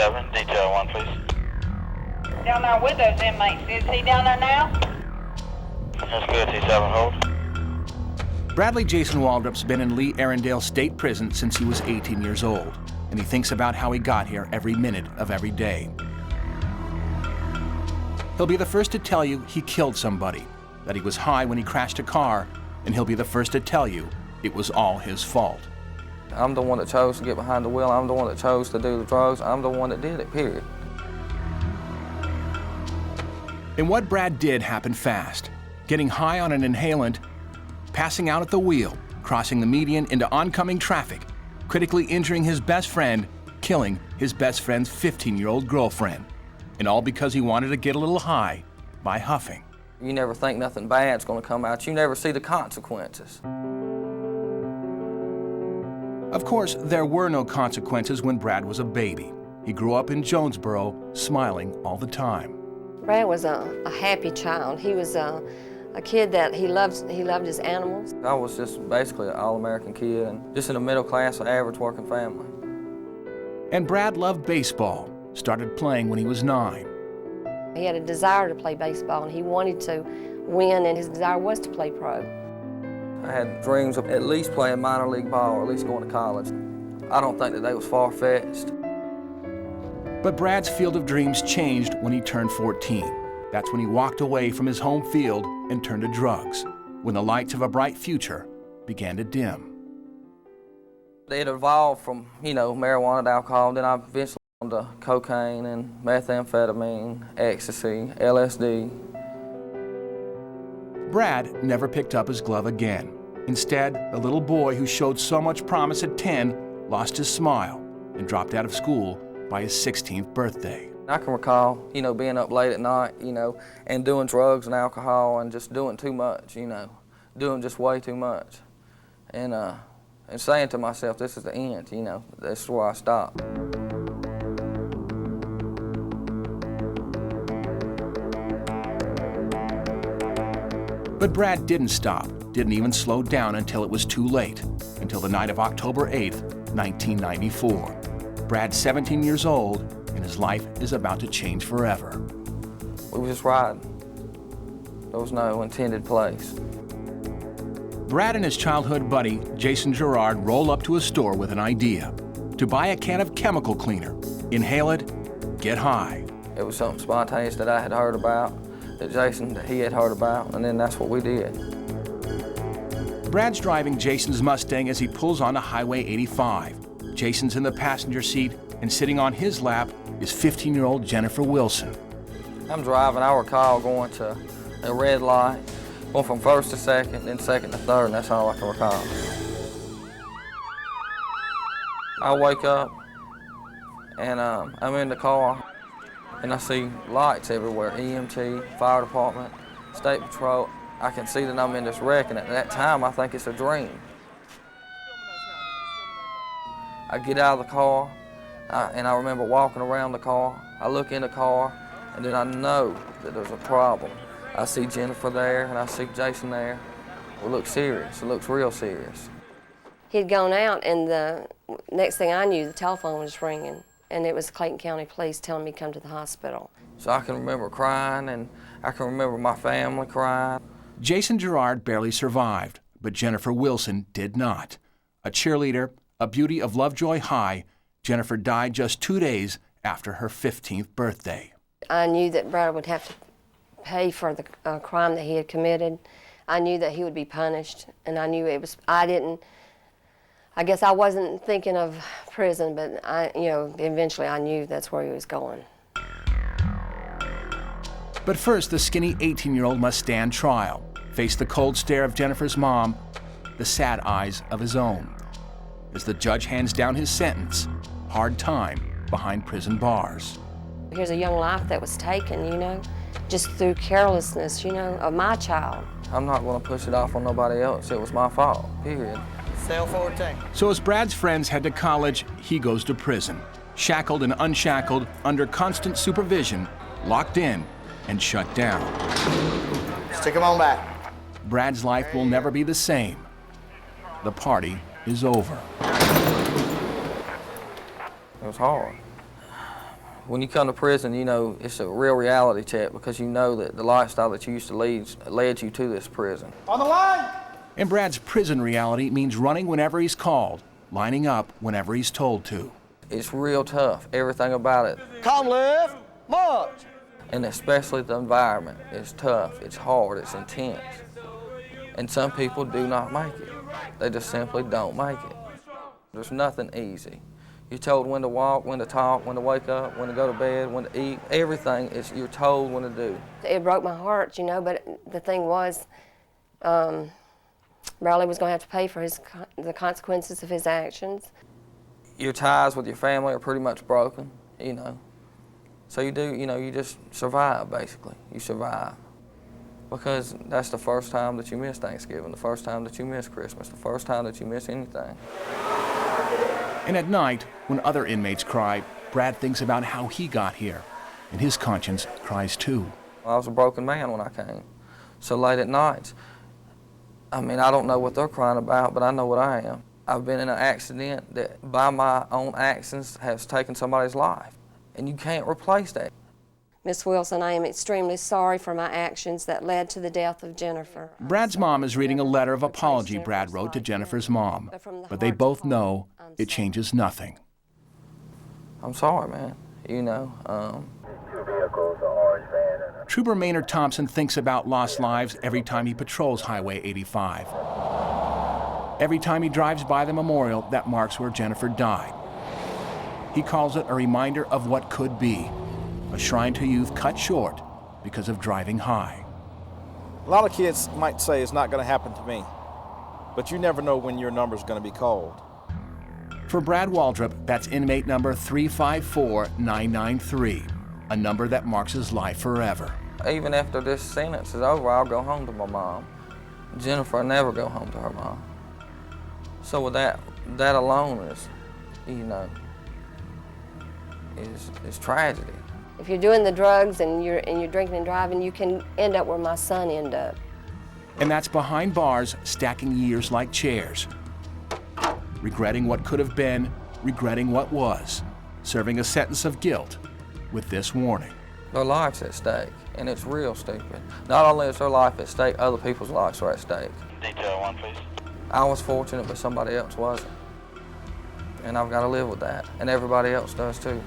227, detail 1, please. Down there with those inmates. Is he down there now? That's good, T7, hold. Bradley Jason Waldrop's been in Lee Arundel State Prison since he was 18 years old, and he thinks about how he got here every minute of every day. He'll be the first to tell you he killed somebody, that he was high when he crashed a car, and he'll be the first to tell you it was all his fault. I'm the one that chose to get behind the wheel. I'm the one that chose to do the drugs. I'm the one that did it, period. And what Brad did happened fast. Getting high on an inhalant, passing out at the wheel, crossing the median into oncoming traffic, critically injuring his best friend, killing his best friend's 15-year-old girlfriend. And all because he wanted to get a little high by huffing. You never think nothing bad's going to come out. You never see the consequences. Of course, there were no consequences when Brad was a baby. He grew up in Jonesboro, smiling all the time. Brad was a happy child. He was a kid that he loved his animals. I was just basically an all-American kid and just in a middle-class, average working family. And Brad loved baseball, started playing when he was 9. He had a desire to play baseball, and he wanted to win, and his desire was to play pro. I had dreams of at least playing minor league ball or at least going to college. I don't think that they was far-fetched. But Brad's field of dreams changed when he turned 14. That's when he walked away from his home field and turned to drugs, when the lights of a bright future began to dim. It evolved from, marijuana to alcohol, then I eventually went to cocaine and methamphetamine, ecstasy, LSD. Brad never picked up his glove again. Instead, the little boy who showed so much promise at 10 lost his smile and dropped out of school by his 16th birthday. I can recall, being up late at night, and doing drugs and alcohol and just doing too much, doing just way too much. And saying to myself, this is the end, this is where I stop. But Brad didn't stop, didn't even slow down until it was too late, until the night of October 8th, 1994. Brad's 17 years old, and his life is about to change forever. We were just riding. There was no intended place. Brad and his childhood buddy, Jason Gerard, roll up to a store with an idea: to buy a can of chemical cleaner, inhale it, get high. It was something spontaneous that I had heard about, that Jason, he had heard about, and then that's what we did. Brad's driving Jason's Mustang as he pulls onto Highway 85. Jason's in the passenger seat, and sitting on his lap is 15-year-old Jennifer Wilson. I'm driving, I recall going to a red light, going from first to second, then second to third, and that's all I can recall. I wake up, and I'm in the car, and I see lights everywhere, EMT, fire department, state patrol. I can see that I'm in this wreck, and at that time, I think it's a dream. I get out of the car, and I remember walking around the car. I look in the car, and then I know that there's a problem. I see Jennifer there, and I see Jason there. It looks serious. It looks real serious. He'd gone out, and the next thing I knew, the telephone was ringing, and it was Clayton County Police telling me to come to the hospital. So I can remember crying, and I can remember my family crying. Jason Gerard barely survived, but Jennifer Wilson did not. A cheerleader, a beauty of Lovejoy High, Jennifer died just 2 days after her 15th birthday. I knew that Brad would have to pay for the crime that he had committed. I knew that he would be punished, and I knew it was, I guess I wasn't thinking of prison, but eventually I knew that's where he was going. But first, the skinny 18-year-old must stand trial, face the cold stare of Jennifer's mom, the sad eyes of his own. As the judge hands down his sentence, hard time behind prison bars. Here's a young life that was taken, just through carelessness, of my child. I'm not going to push it off on nobody else. It was my fault, period. Cell 14. So as Brad's friends head to college, he goes to prison, shackled and unshackled, under constant supervision, locked in and shut down. Stick him on back. Brad's life will never be the same. The party is over. It was hard. When you come to prison, you know, it's a real reality check because you know that the lifestyle that you used to lead led you to this prison. On the line! And Brad's prison reality means running whenever he's called, lining up whenever he's told to. It's real tough, everything about it. Calm left, march! And especially the environment. It's tough, it's hard, it's intense. And some people do not make it. They just simply don't make it. There's nothing easy. You're told when to walk, when to talk, when to wake up, when to go to bed, when to eat. Everything is you're told when to do. It broke my heart, you know, but the thing was, Bradley was going to have to pay for the consequences of his actions. Your ties with your family are pretty much broken, you know. So you do, you know, you just survive, basically. You survive. Because that's the first time that you miss Thanksgiving, the first time that you miss Christmas, the first time that you miss anything. And at night, when other inmates cry, Brad thinks about how he got here, and his conscience cries too. I was a broken man when I came. So late at nights, I mean, I don't know what they're crying about, but I know what I am. I've been in an accident that, by my own actions, has taken somebody's life, and you can't replace that. Miss Wilson, I am extremely sorry for my actions that led to the death of Jennifer. Brad's mom is reading a letter of apology Brad wrote to Jennifer's mom, but they both know it changes nothing. I'm sorry, man, you know. Trooper Maynard Thompson thinks about lost lives every time he patrols Highway 85. Every time he drives by the memorial that marks where Jennifer died. He calls it a reminder of what could be, a shrine to youth cut short because of driving high. A lot of kids might say it's not going to happen to me, but you never know when your number's going to be called. For Brad Waldrop, that's inmate number 354993, a number that marks his life forever. Even after this sentence is over, I'll go home to my mom. Jennifer will never go home to her mom. So with that alone is, you know, is tragedy. If you're doing the drugs and you're drinking and driving, you can end up where my son ended up. And that's behind bars, stacking years like chairs. Regretting what could have been, regretting what was, serving a sentence of guilt with this warning. Their life's at stake, and it's real stupid. Not only is their life at stake, other people's lives are at stake. Detail 1, please. I was fortunate, but somebody else wasn't. And I've got to live with that, and everybody else does too.